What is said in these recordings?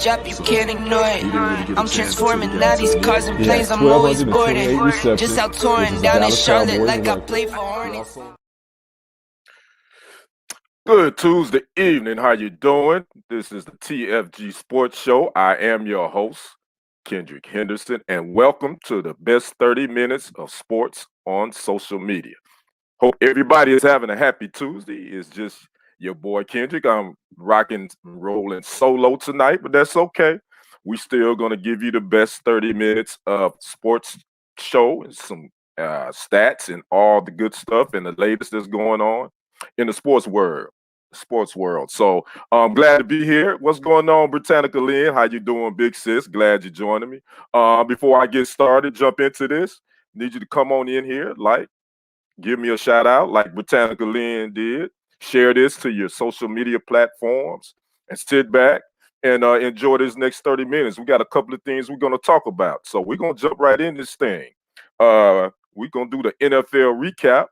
Drop, you can't ignore it. I'm transforming now these cars and planes, I'm always boarding. Just out touring down in Charlotte like I play for Hornets. Good Tuesday evening, how you doing? This is the TFG Sports Show. I am your host, Kendrick Henderson, and welcome to the best 30 minutes of sports on social media. Hope everybody is having a happy Tuesday. It's just your boy Kendrick. I'm rocking and rolling solo tonight, but that's okay. We still gonna give you the best 30 minutes of sports show and some stats and all the good stuff and the latest that's going on in the sports world. So I'm glad to be here. What's going on, Britannica Lynn? How you doing, big sis? Glad you're joining me. Before I get started, jump into this. Need you to come on in here, give me a shout out like Britannica Lynn did. Share this to your social media platforms and sit back and enjoy this next 30 minutes. We got a couple of things we're going to talk about. So we're going to jump right in this thing. We're going to do the NFL recap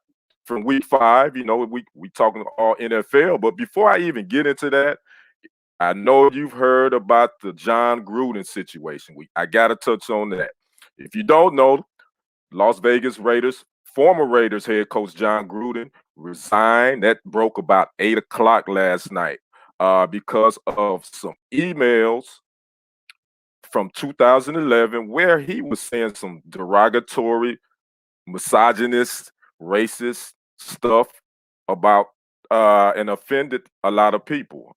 from week 5. You know, we talking all NFL. But before I even get into that, I know you've heard about the John Gruden situation. I got to touch on that. If you don't know, Las Vegas Raiders, former Raiders head coach John Gruden resigned. That broke about 8 o'clock last night because of some emails from 2011 where he was saying some derogatory, misogynist, racist stuff about and offended a lot of people.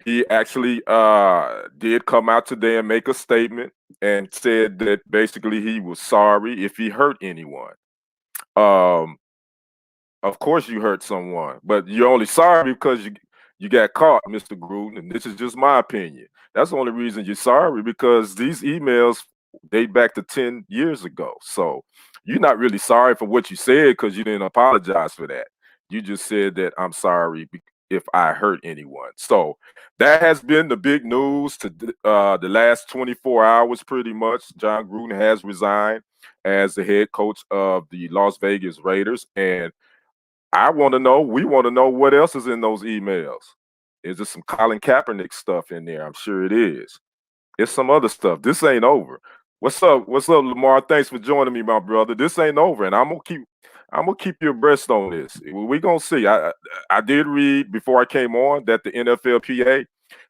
He actually did come out today and make a statement and said that basically he was sorry if he hurt anyone. Of course you hurt someone, but you're only sorry because you got caught, Mr. Gruden, and this is just my opinion. That's the only reason you're sorry, because these emails date back to 10 years ago. So you're not really sorry for what you said because you didn't apologize for that. You just said that I'm sorry if I hurt anyone. So that has been the big news to the last 24 hours, pretty much. John Gruden has resigned as the head coach of the Las Vegas Raiders. And we want to know what else is in those emails. Is there some Colin Kaepernick stuff in there? I'm sure it is. It's some other stuff. This ain't over. What's up? What's up, Lamar? Thanks for joining me, my brother. This ain't over, and I'm gonna keep you abreast on this. We're gonna see. I did read before I came on that the NFLPA,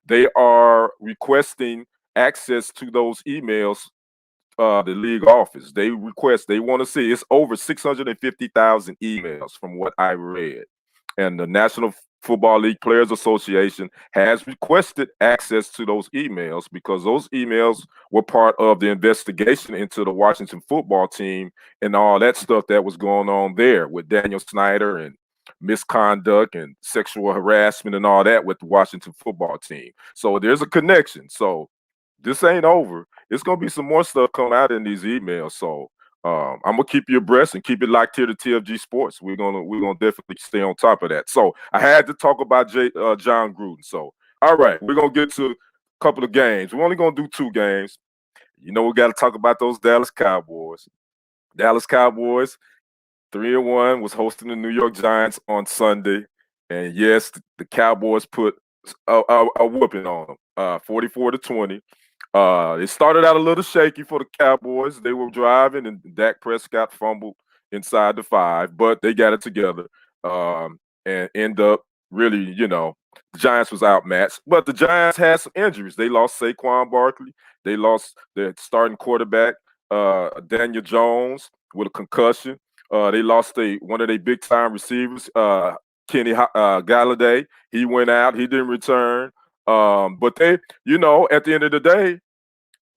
they are requesting access to those emails. The league office, they want to see. It's over 650,000 emails from what I read, and the National Football League Players Association has requested access to those emails because those emails were part of the investigation into the Washington football team and all that stuff that was going on there with Daniel Snyder and misconduct and sexual harassment and all that with the Washington football team. So there's a connection. So this ain't over. It's gonna be some more stuff come out in these emails. So I'm gonna keep you abreast and keep it locked here to TFG Sports. We're gonna definitely stay on top of that. So I had to talk about John Gruden. So all right, we're gonna get to a couple of games. We're only gonna do 2 games. You know, we got to talk about those Dallas Cowboys. Dallas Cowboys 3-1 was hosting the New York Giants on Sunday, and yes, the Cowboys put a whooping on them, 44-20. It started out a little shaky for the Cowboys. They were driving, and Dak Prescott fumbled inside the 5, but they got it together and end up really, the Giants was outmatched. But the Giants had some injuries. They lost Saquon Barkley. They lost their starting quarterback, Daniel Jones, with a concussion. They lost one of their big-time receivers, Kenny Galladay. He went out. He didn't return. But they, at the end of the day,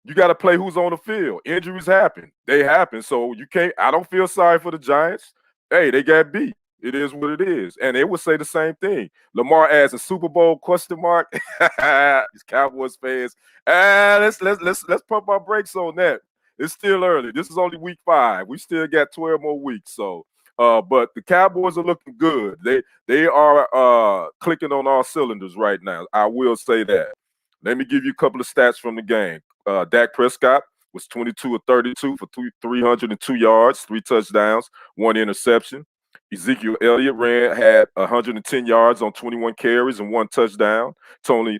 you got to play who's on the field. Injuries happen. They happen. So I don't feel sorry for the Giants. Hey, they got beat. It is what it is. And they would say the same thing. Lamar adds a Super Bowl question mark. These Cowboys fans. Let's pump our brakes on that. It's still early. This is only week 5. We still got 12 more weeks. So, but the Cowboys are looking good. They are clicking on all cylinders right now. I will say that. Let me give you a couple of stats from the game. Dak Prescott was 22 of 32 for 302 yards, 3 touchdowns, 1 interception. Ezekiel Elliott had 110 yards on 21 carries and 1 touchdown. Tony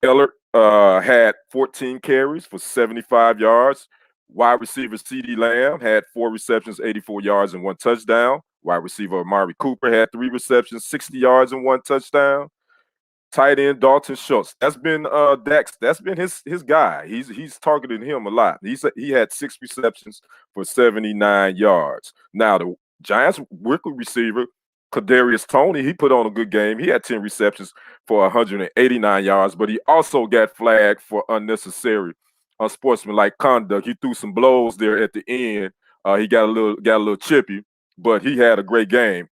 Ellert had 14 carries for 75 yards. Wide receiver CeeDee Lamb had 4 receptions, 84 yards, and 1 touchdown. Wide receiver Amari Cooper had 3 receptions, 60 yards, and 1 touchdown. Tight end Dalton Schultz. That's been Dax. That's been his guy. He's targeted him a lot. He had 6 receptions for 79 yards. Now the Giants rookie receiver Kadarius Toney, he put on a good game. He had 10 receptions for 189 yards, but he also got flagged for unnecessary unsportsmanlike conduct. He threw some blows there at the end. He got a little chippy, but he had a great game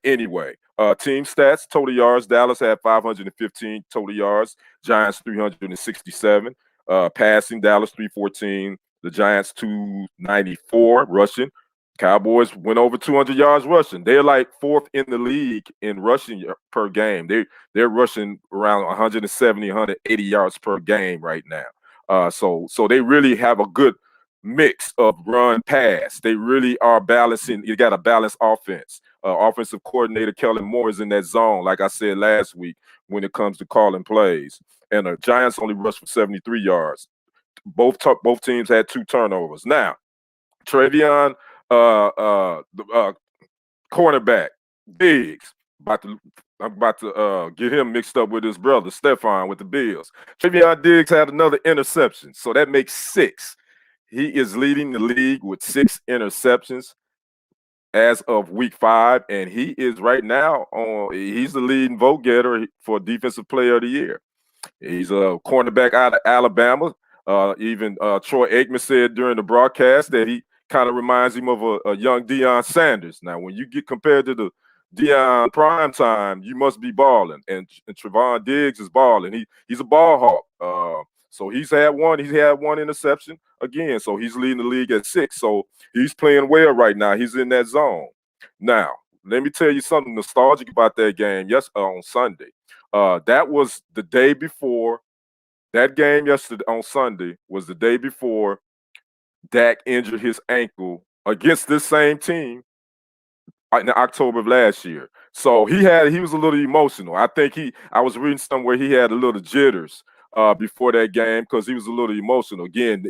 anyway. Team stats, total yards. Dallas had 515 total yards. Giants 367. Passing, Dallas 314. The Giants 294 rushing. Cowboys went over 200 yards rushing. They're like 4th in the league in rushing per game. They're rushing around 170, 180 yards per game right now. So they really have a good mix of run pass. They really are balancing. You got a balanced offense. Offensive coordinator Kellen Moore is in that zone, like I said last week, when it comes to calling plays. And the Giants only rushed for 73 yards. Both teams had 2 turnovers. Now, Travion, cornerback Diggs, I'm about to get him mixed up with his brother Stephon with the Bills. Travion Diggs had another interception, so that makes 6. He is leading the league with 6 interceptions as of week 5, and he is right now he's the leading vote getter for Defensive Player of the Year. He's a cornerback out of Alabama. Even Troy Aikman said during the broadcast that he kind of reminds him of a young Deion Sanders. Now, when you get compared to the Deion prime time, you must be balling, and Trevon Diggs is balling. He's a ball hawk. So he's had one interception again. So he's leading the league at 6. So he's playing well right now. He's in that zone. Now, let me tell you something nostalgic about that game. On Sunday. That was the day before. That game yesterday on Sunday was the day before Dak injured his ankle against this same team in October of last year. So he was a little emotional. I think I was reading somewhere he had a little jitters before that game because he was a little emotional. Again,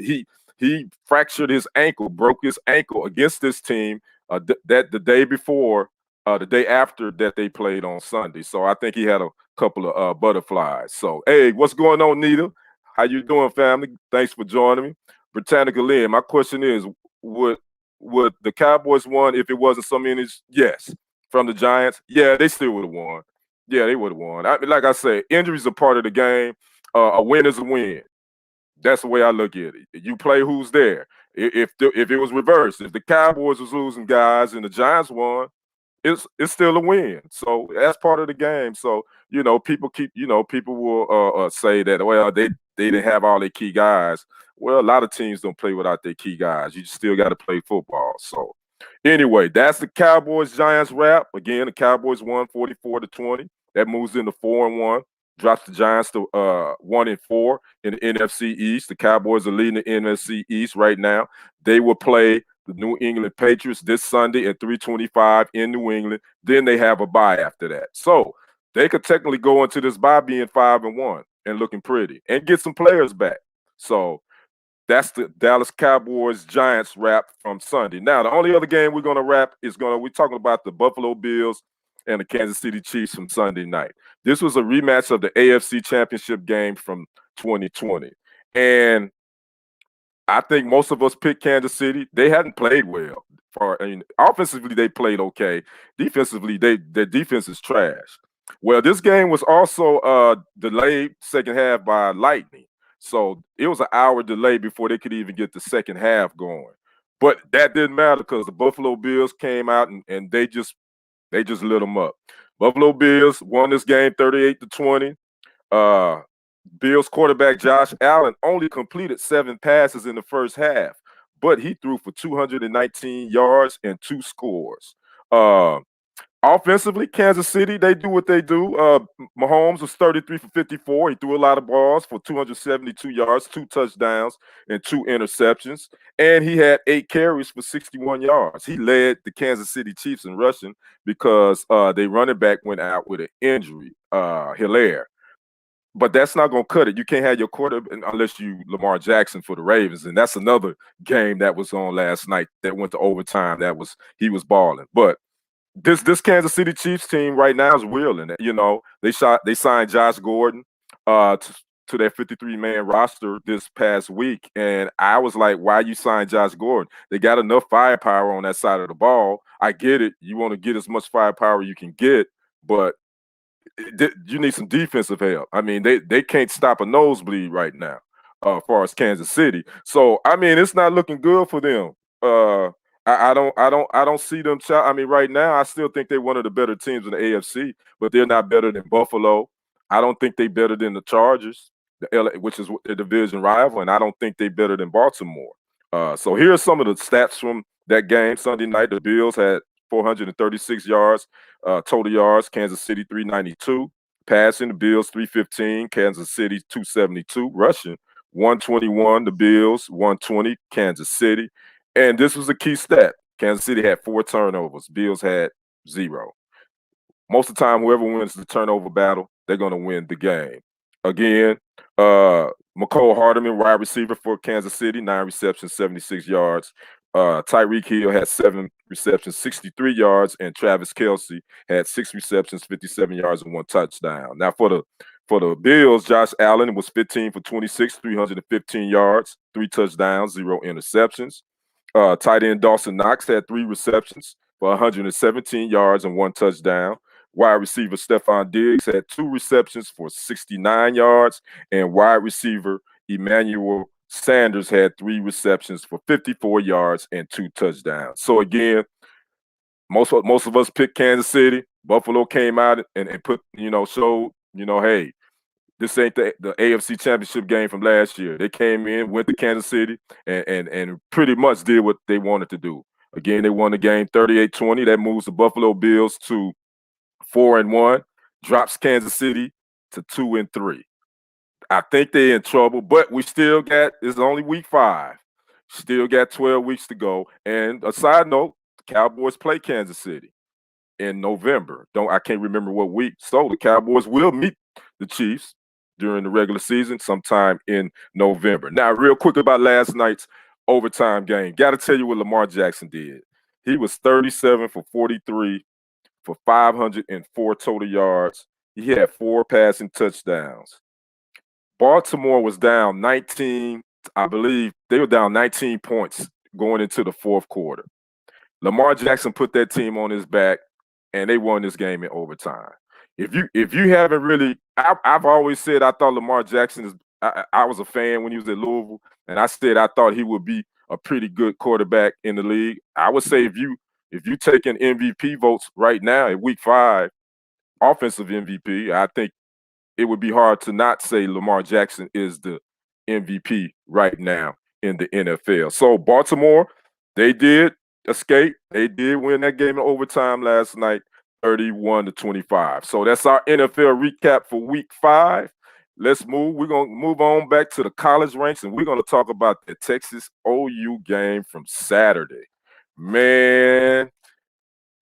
he fractured his ankle, broke his ankle against this team the day before, the day after that they played on Sunday. So I think he had a couple of butterflies. So, hey, what's going on, Nita? How you doing, family? Thanks for joining me. Britannica Lynn, my question is, would the Cowboys won if it wasn't so many? Yes. From the Giants? Yeah, they still would have won. Yeah, they would have won. Like I said, injuries are part of the game. A win is a win. That's the way I look at it. You play who's there. If it was reversed, if the Cowboys was losing guys and the Giants won, it's still a win. So that's part of the game. So people will say that, well, they didn't have all their key guys. Well, a lot of teams don't play without their key guys. You still got to play football. So anyway, that's the Cowboys Giants wrap. Again, the Cowboys won 44-20. That moves into 4-1. Drops the Giants to 1-4 in the NFC East. The Cowboys are leading the NFC East right now. They will play the New England Patriots this Sunday at 3:25 in New England. Then they have a bye after that. So they could technically go into this bye being 5-1 and looking pretty and get some players back. So that's the Dallas Cowboys Giants wrap from Sunday. Now, the only other game we're going to wrap we're talking about the Buffalo Bills and the Kansas City Chiefs from Sunday night. This was a rematch of the AFC Championship game from 2020. And I think most of us picked Kansas City. They hadn't played well. Offensively, they played okay. Defensively, their defense is trash. Well, this game was also delayed second half by lightning. So it was an hour delay before they could even get the second half going. But that didn't matter because the Buffalo Bills came out and they just lit them up. Buffalo Bills won this game 38-20. Bills quarterback Josh Allen only completed 7 passes in the first half, but he threw for 219 yards and 2 scores. Offensively, Kansas City, they do what they do. Mahomes was 33 for 54. He threw a lot of balls for 272 yards, 2 touchdowns, and 2 interceptions. And he had 8 carries for 61 yards. He led the Kansas City Chiefs in rushing because their running back went out with an injury, Hilaire. But that's not going to cut it. You can't have your quarterback unless you Lamar Jackson for the Ravens. And that's another game that was on last night that went to overtime. He was balling. But this Kansas City Chiefs team right now is reeling. You know, they signed Josh Gordon to their 53-man roster this past week, and I was like, why you sign Josh Gordon? They got enough firepower on that side of the ball. I get it. You want to get as much firepower you can get, but you need some defensive help. I mean, they can't stop a nosebleed right now, as far as Kansas City. So I mean, it's not looking good for them. I don't see them. I mean, right now, I still think they're one of the better teams in the AFC, but they're not better than Buffalo. I don't think they're better than the Chargers, which is the division rival, and I don't think they're better than Baltimore. So here are some of the stats from that game Sunday night. The Bills had 436 yards, total yards. Kansas City 392. Passing, the Bills 315. Kansas City 272. Rushing 121. The Bills 120. Kansas City. And this was a key stat. Kansas City had 4 turnovers. Bills had 0. Most of the time, whoever wins the turnover battle, they're going to win the game. Again, McCole Hardman, wide receiver for Kansas City, 9 receptions, 76 yards. Tyreek Hill had 7 receptions, 63 yards, and Travis Kelce had 6 receptions, 57 yards, and 1 touchdown. Now, for the Bills, Josh Allen was 15 for 26, 315 yards, 3 touchdowns, 0 interceptions. Tight end Dawson Knox had 3 receptions for 117 yards and 1 touchdown. Wide receiver Stephon Diggs had 2 receptions for 69 yards, and wide receiver Emmanuel Sanders had 3 receptions for 54 yards and 2 touchdowns. So again, most of us picked Kansas City. Buffalo came out and put, showed, hey, this ain't the AFC Championship game from last year. They came in, went to Kansas City, and pretty much did what they wanted to do. Again, they won the game 38-20. That moves the Buffalo Bills to 4-1, drops Kansas City to 2-3. I think they're in trouble, but we still it's only week 5. Still got 12 weeks to go. And a side note, the Cowboys play Kansas City in November. I can't remember what week. So the Cowboys will meet the Chiefs during the regular season sometime in November. Now, real quick about last night's overtime game. Got to tell you what Lamar Jackson did. He was 37 for 43 for 504 total yards. He had 4 passing touchdowns. Baltimore was down 19. I believe they were down 19 points going into the 4th quarter. Lamar Jackson put that team on his back, and they won this game in overtime. If you haven't really, I've always said I thought Lamar Jackson is. I was a fan when he was at Louisville, and I said I thought he would be a pretty good quarterback in the league. I would say if you taking MVP votes right now in week 5, offensive MVP, I think it would be hard to not say Lamar Jackson is the MVP right now in the NFL. So Baltimore, they did escape. They did win that game in overtime last night, 31-25. So that's our NFL recap for week 5. Let's move. We're going to move on back to the college ranks, and we're going to talk about the Texas OU game from Saturday. Man,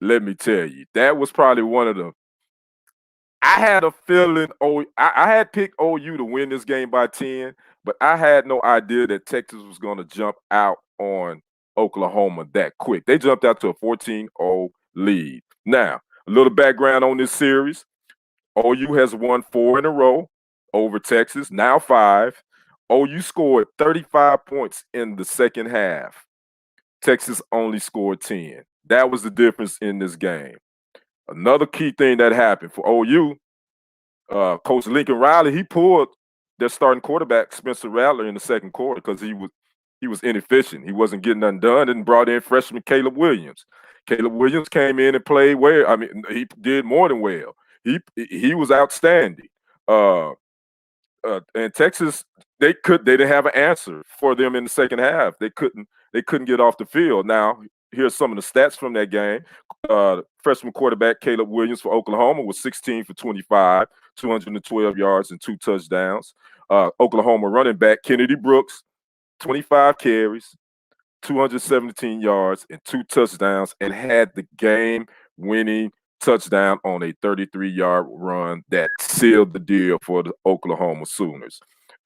let me tell you, that was probably one of the I had a feeling I had picked OU to win this game by 10, but I had no idea that Texas was going to jump out on Oklahoma that quick. They jumped out to a 14-0 lead. Now, a little background on this series. OU has won 4 in a row over Texas, now 5. OU scored 35 points in the second half. Texas only scored 10. That was the difference in this game. Another key thing that happened for OU, Coach Lincoln Riley, he pulled their starting quarterback, Spencer Rattler, in the second quarter because he was inefficient. He wasn't getting nothing done, and brought in freshman Caleb Williams. Caleb Williams came in and played well. I mean, he did more than well. He was outstanding. and Texas, they didn't have an answer for them in the second half. They couldn't get off the field. Now, here's some of the stats from that game. Freshman quarterback Caleb Williams for Oklahoma was 16 for 25, 212 yards and 2 touchdowns. Oklahoma running back Kennedy Brooks, 25 carries, 217 yards and 2 touchdowns, and had the game-winning touchdown on a 33-yard run that sealed the deal for the Oklahoma Sooners.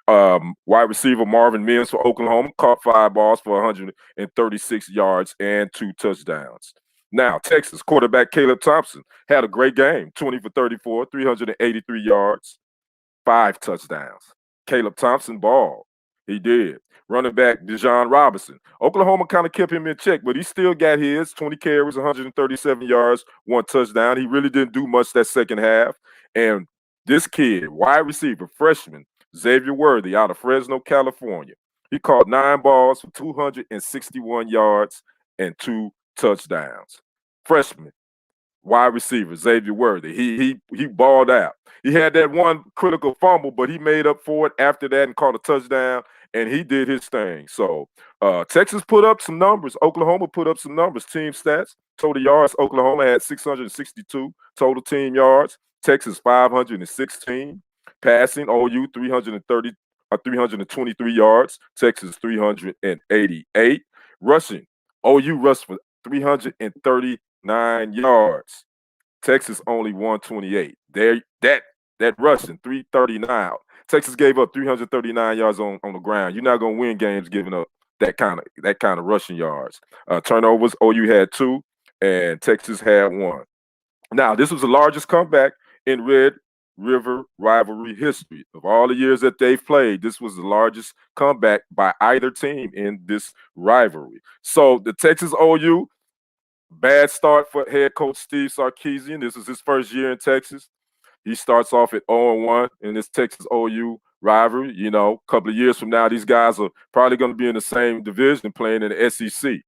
Wide receiver Marvin Mims for Oklahoma caught 5 balls for 136 yards and 2 touchdowns. Now, Texas quarterback Caleb Thompson had a great game, 20 for 34, 383 yards, 5 touchdowns. Caleb Thompson balled. He did. Running back Bijan Robinson. Oklahoma kind of kept him in check, but he still got his 20 carries, 137 yards, 1 touchdown. He really didn't do much that second half. And this kid, wide receiver, freshman, Xavier Worthy out of Fresno, California. He caught 9 balls for 261 yards and 2 touchdowns. Freshman, wide receiver, Xavier Worthy. He balled out. He had that one critical fumble, but he made up for it after that and caught a touchdown, and he did his thing. So Texas put up some numbers. Oklahoma put up some numbers. Team stats, total yards. Oklahoma had 662 total team yards. Texas 516. Passing, OU 323 yards. Texas 388. Rushing, OU rushed for 339 yards. Texas only 128. That rushing 339. Texas gave up 339 yards on the ground. You're not gonna win games giving up that kind of rushing yards. Turnovers, OU had 2, and Texas had 1. Now, this was the largest comeback in Red River rivalry history. Of all the years that they've played, this was the largest comeback by either team in this rivalry. So the Texas OU, bad start for head coach Steve Sarkisian. This is his first year in Texas. He starts off at 0-1 in this Texas OU rivalry. You know, a couple of years from now, these guys are probably going to be in the same division playing in the SEC.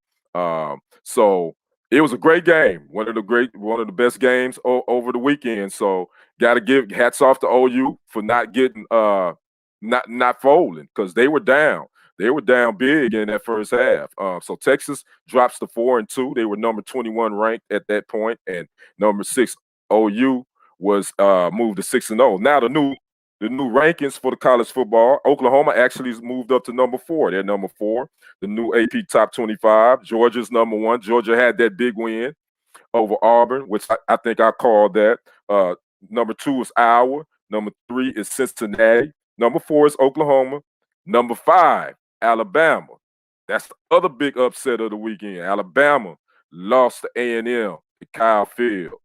So it was a great game, one of the best games over the weekend. So got to give hats off to OU for not getting not folding, because they were down. They were down big in that first half. So Texas drops to 4-2. They were number 21 ranked at that point, and number 6 OU was moved to 6-0. Now the new rankings for the college football, Oklahoma actually moved up to number 4. They're number 4. The new AP Top 25. Georgia's number 1. Georgia had that big win over Auburn, which I think I called that. Number 2 is Iowa. Number 3 is Cincinnati. Number 4 is Oklahoma. Number 5, Alabama. That's the other big upset of the weekend. Alabama lost to A&M at Kyle Field.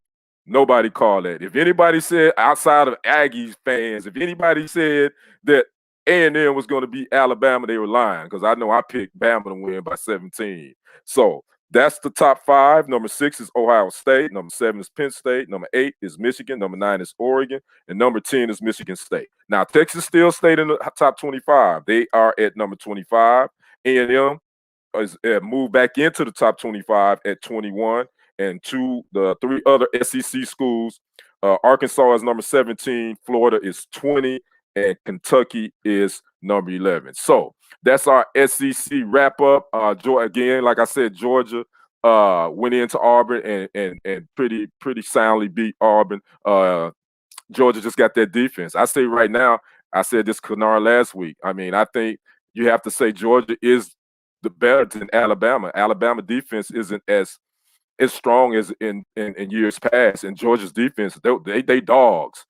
Nobody called that. If anybody said, outside of Aggies fans, if anybody said that A&M was going to beat Alabama, they were lying, because I know I picked Bama to win by 17. So that's the top 5. Number 6 is Ohio State. Number 7 is Penn State. Number 8 is Michigan. Number 9 is Oregon. And number 10 is Michigan State. Now, Texas still stayed in the top 25. They are at number 25. A&M is moved back into the top 25 at 21. And the 3 other SEC schools, Arkansas is number 17, Florida is 20, and Kentucky is number 11. So that's our SEC wrap up. Again, like I said, Georgia went into Auburn and pretty soundly beat Auburn. Georgia just got that defense. I say right now, I said this Kennard last week. I mean, I think you have to say Georgia is the better than Alabama. Alabama defense isn't as strong as in years past, and Georgia's defense, they dogs.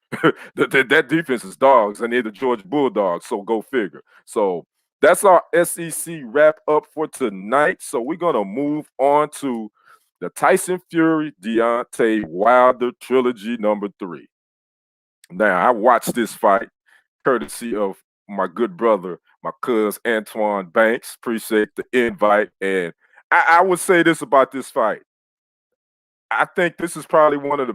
that defense is dogs, and they're the Georgia Bulldogs, so go figure. So that's our SEC wrap up for tonight. So we're going to move on to the Tyson Fury Deontay Wilder trilogy number 3. Now, I watched this fight courtesy of my good brother, my cousin Antoine Banks. Appreciate the invite. And I would say this about this fight. I think this is probably one of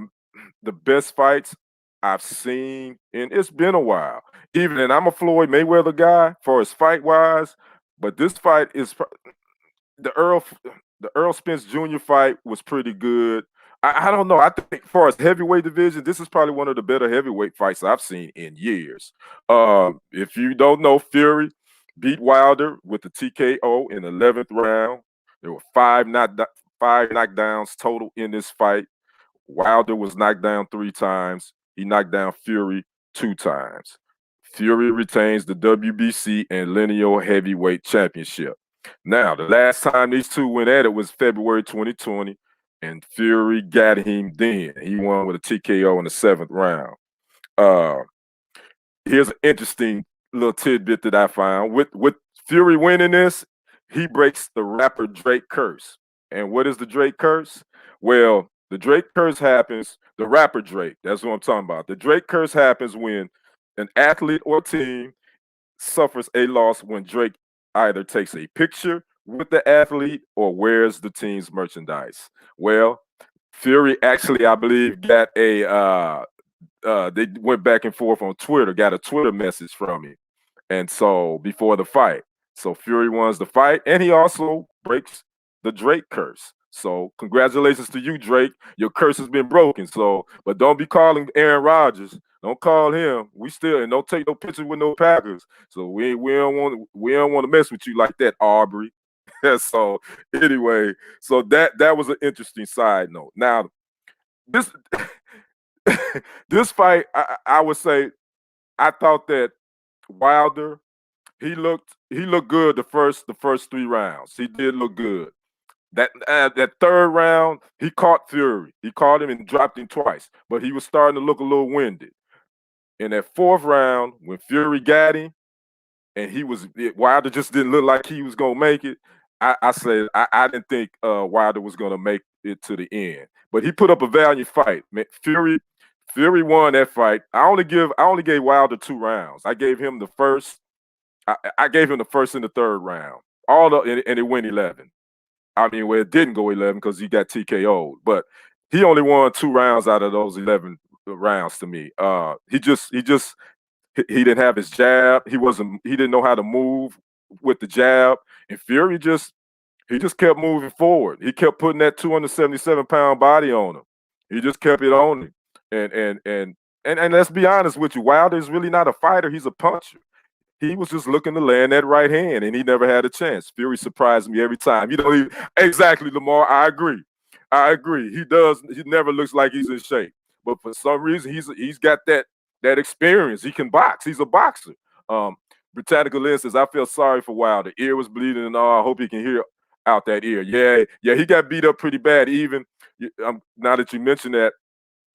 the best fights I've seen, and it's been a while. And I'm a Floyd Mayweather guy for his fight wise, but this fight is the Earl Spence Jr. fight was pretty good. I don't know. I think, as far as heavyweight division, this is probably one of the better heavyweight fights I've seen in years. If you don't know, Fury beat Wilder with the TKO in the 11th round. There were five knockdowns total in this fight. Wilder was knocked down 3 times. He knocked down Fury 2 times. Fury retains the WBC and lineal heavyweight championship. Now, the last time these two went at it was February 2020, and Fury got him then. He won with a TKO in the 7th round. Here's an interesting little tidbit that I found. With Fury winning this, he breaks the rapper Drake curse. And what is the Drake curse? Well, the Drake curse happens, the rapper Drake, that's what I'm talking about. The Drake curse happens when an athlete or team suffers a loss when Drake either takes a picture with the athlete or wears the team's merchandise. Well, Fury actually, I believe, got they went back and forth on Twitter, got a Twitter message from him. And so before the fight, so Fury wins the fight, and he also breaks the Drake curse. So congratulations to you, Drake. Your curse has been broken. So, but don't be calling Aaron Rodgers. Don't call him. We still, and don't take no pictures with no Packers. So we don't want to mess with you like that, Aubrey. So anyway, so that was an interesting side note. Now this this fight, I would say, I thought that Wilder, he looked good the first 3 rounds. He did look good. That 3rd round, he caught Fury. He caught him and dropped him twice, but he was starting to look a little winded. In that 4th round, when Fury got him, and Wilder just didn't look like he was gonna make it. I said I didn't think Wilder was gonna make it to the end, but he put up a valiant fight. Man, Fury won that fight. I only gave Wilder 2 rounds. I gave him the first. I gave him the first and the 3rd round. And it went 11. I mean, well, it didn't go 11 because he got TKO'd, but he only won 2 rounds out of those 11 rounds to me. He didn't have his jab. He didn't know how to move with the jab. And Fury just kept moving forward. He kept putting that 277-pound body on him. He just kept it on him. And let's be honest with you, Wilder is really not a fighter. He's a puncher. He was just looking to land that right hand, and he never had a chance. Fury surprised me every time. Exactly, Lamar. I agree. He never looks like he's in shape. But for some reason, he's got that experience. He can box. He's a boxer. Britannica Lynn says, I feel sorry for Wilder. Ear was bleeding and all. I hope he can hear out that ear. Yeah, he got beat up pretty bad. Even now that you mentioned that,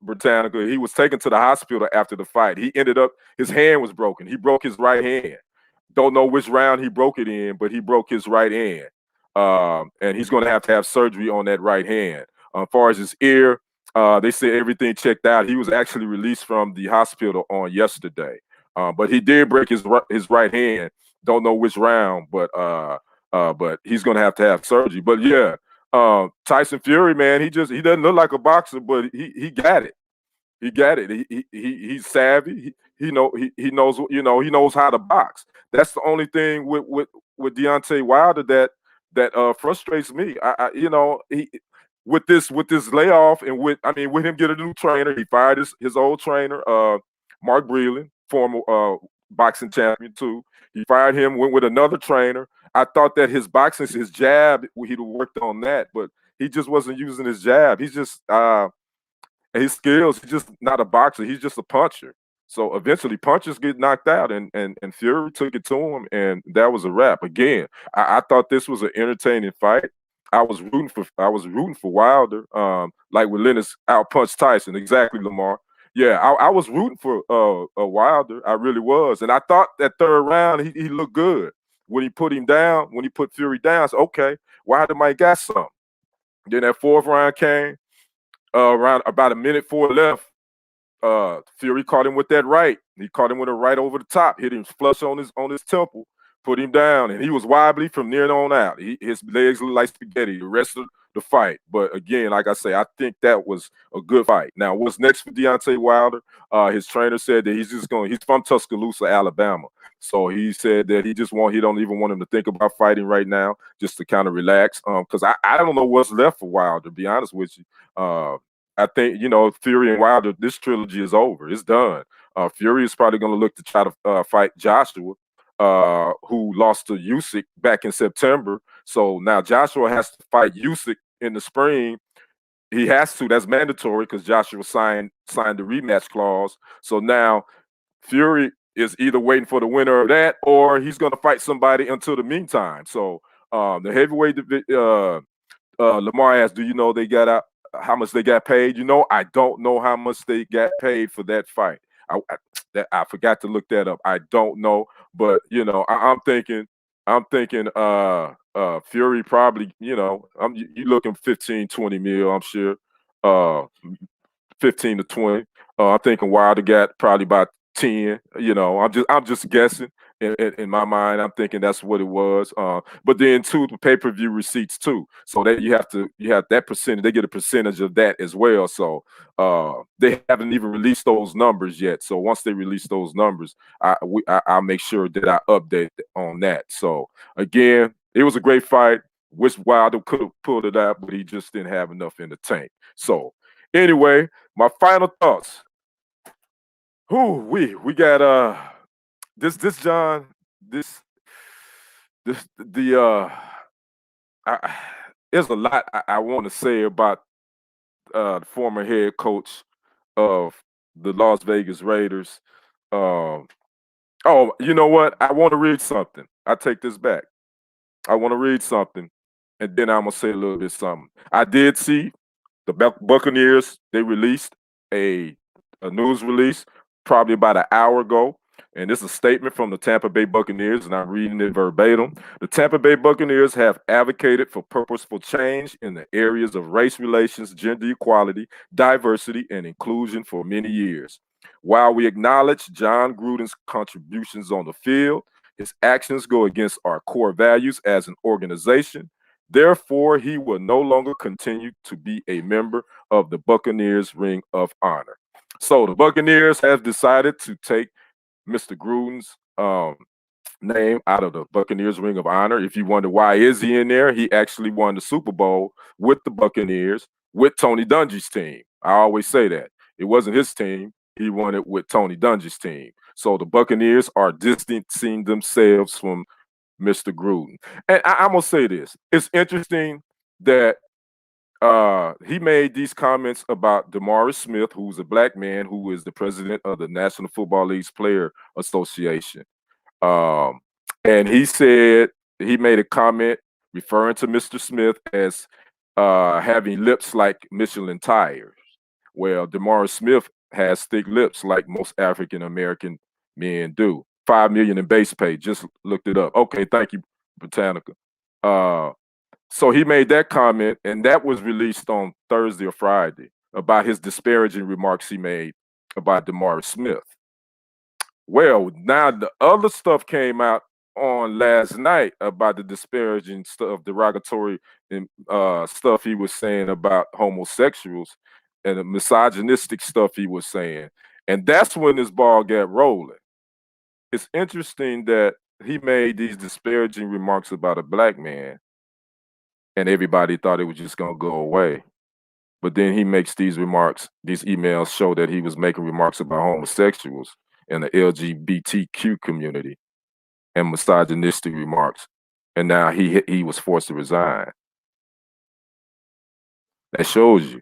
Britannica, he was taken to the hospital after the fight. His hand was broken. He broke his right hand. Don't know which round he broke it in, but he broke his right hand. And he's going to have surgery on that right hand. As far as his ear, they said everything checked out. He was actually released from the hospital on yesterday. But he did break his right hand. Don't know which round, but he's going to have surgery. But yeah, Tyson Fury, man, he doesn't look like a boxer, but he got it. He got it. He's savvy. He knows how to box. That's the only thing with Deontay Wilder that frustrates me. With this layoff and with him getting a new trainer, he fired his old trainer, Mark Breland, former boxing champion too. He fired him, went with another trainer. I thought that his boxing, his jab, he'd worked on that, but he just wasn't using his jab. He's just his skills. He's just not a boxer. He's just a puncher. So eventually, punchers get knocked out, and Fury took it to him, and that was a wrap. Again, I thought this was an entertaining fight. I was rooting for Wilder, like when Lennox outpunched Tyson. Exactly, Lamar. Yeah, I was rooting for Wilder. I really was, and I thought that 3rd round he looked good. When he put Fury down, I said, okay, Wilder might got something. Then that 4th round came, around about a minute 4 left. Fury caught him with that right. He caught him with a right over the top, hit him flush on his temple, put him down, and he was wobbly from near on out. His legs looked like spaghetti the rest of the fight. But again, like I say, I think that was a good fight. Now, what's next for Deontay Wilder? His trainer said that he's from Tuscaloosa, Alabama. So he said that he don't even want him to think about fighting right now, just to kind of relax. Because I don't know what's left for Wilder, to be honest with you. I think, Fury and Wilder, this trilogy is over. It's done. Fury is probably going to look to try to fight Joshua, who lost to Usyk back in September. So now Joshua has to fight Usyk in the spring. He has to. That's mandatory because Joshua signed the rematch clause. So now Fury is either waiting for the winner of that or he's going to fight somebody until the meantime. So the heavyweight Lamar asked, do you know they got out how much they got paid? I don't know how much they got paid for that fight. I forgot to look that up. I don't know, but I'm thinking Fury probably, you looking 15, 20 mil, I'm sure. 15 to 20. I'm thinking Wilder got probably about 10. I'm just guessing. In my mind, I'm thinking that's what it was. But then too, the pay-per-view receipts too. So that you have that percentage. They get a percentage of that as well. So they haven't even released those numbers yet. So once they release those numbers, I'll make sure that I update on that. So again, it was a great fight. Wish Wilder could have pulled it out, but he just didn't have enough in the tank. So anyway, my final thoughts. We got this John, this the there's a lot I want to say about the former head coach of the Las Vegas Raiders. Oh, you know what? I want to read something. I take this back. I want to read something, and then I'm gonna say a little bit something. I did see the Buccaneers. They released a news release probably about an hour ago. And this is a statement from the Tampa Bay Buccaneers, and I'm reading it verbatim. The Tampa Bay Buccaneers have advocated for purposeful change in the areas of race relations, gender equality, diversity, and inclusion for many years. While we acknowledge John Gruden's contributions on the field, his actions go against our core values as an organization. Therefore, he will no longer continue to be a member of the Buccaneers Ring of Honor. So the Buccaneers have decided to take Mr. Gruden's name out of the Buccaneers Ring of Honor. If you wonder why is he in there, he actually won the Super Bowl with the Buccaneers with Tony Dungy's team. I always say that. It wasn't his team. He won it with Tony Dungy's team. So the Buccaneers are distancing themselves from Mr. Gruden. And I'm going to say this. It's interesting that he made these comments about DeMaurice Smith, who's a black man who is the president of the National Football League's Player Association. And he said he made a comment referring to Mr. Smith as having lips like Michelin tires. Well, DeMaurice Smith has thick lips like most African American men do. $5 million in base pay. Just looked it up. Okay, thank you, Britannica. So he made that comment, and that was released on Thursday or Friday about his disparaging remarks he made about DeMaurice Smith. Well, now the other stuff came out on last night about the disparaging stuff, derogatory stuff he was saying about homosexuals and the misogynistic stuff he was saying. And that's when this ball got rolling. It's interesting that he made these disparaging remarks about a black man, and everybody thought it was just going to go away. But then he makes these remarks, these emails show that he was making remarks about homosexuals and the LGBTQ community and misogynistic remarks. And now he was forced to resign. That shows you.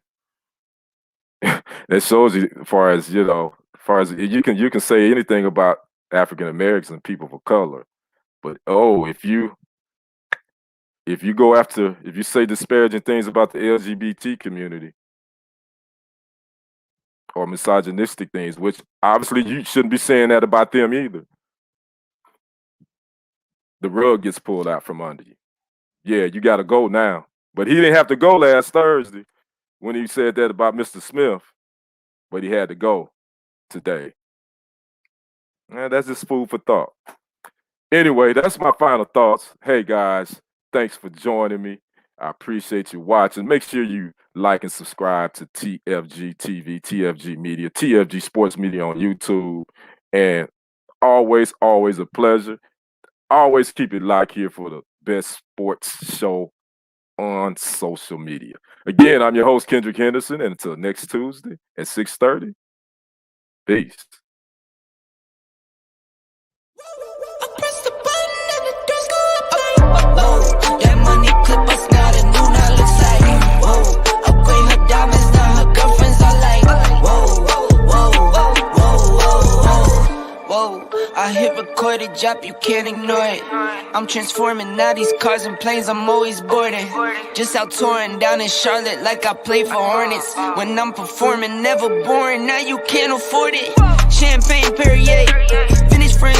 That shows you as far as you can say anything about African Americans and people of color. But if you say disparaging things about the LGBT community or misogynistic things, which obviously you shouldn't be saying that about them either, the rug gets pulled out from under you. Yeah, you got to go now. But he didn't have to go last Thursday when he said that about Mr. Smith, but he had to go today. And that's just food for thought. Anyway, that's my final thoughts. Hey, guys, thanks for joining me. I appreciate you watching. Make sure you like and subscribe to TFG TV, TFG Media, TFG Sports Media on YouTube. And always a pleasure. Always keep it locked here for the best sports show on social media. Again, I'm your host, Kendrick Henderson, and until next Tuesday at 6:30, peace. I press the button and the doors go up. Whoa, that money clip us now, the new now looks like. Whoa, upgrade her diamonds, now her girlfriends are like. Whoa, whoa, whoa, whoa, whoa, whoa. I hit record a drop, you can't ignore it. I'm transforming now these cars and planes, I'm always boarding. Just out touring down in Charlotte like I play for Hornets. When I'm performing, never boring, now you can't afford it. Champagne Perrier,